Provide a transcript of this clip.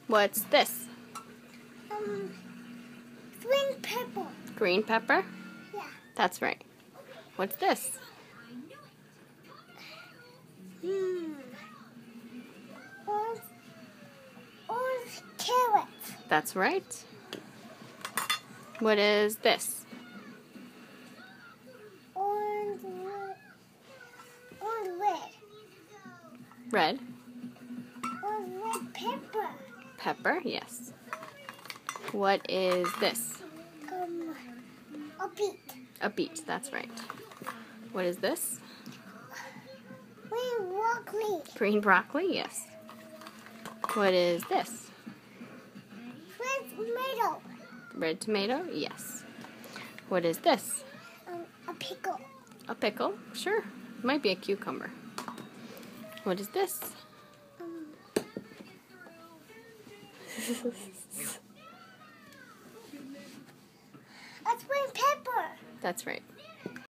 What's this? Green pepper. Green pepper? Yeah. That's right. What's this? Orange carrot. That's right. What is this? Orange red. Red. Orange red pepper. Pepper, yes. What is this? A beet. A beet, that's right. What is this? Green broccoli. Green broccoli, yes. What is this? Red tomato. Red tomato, yes. What is this? A pickle. A pickle, sure. Might be a cucumber. What is this? A green pepper. That's right.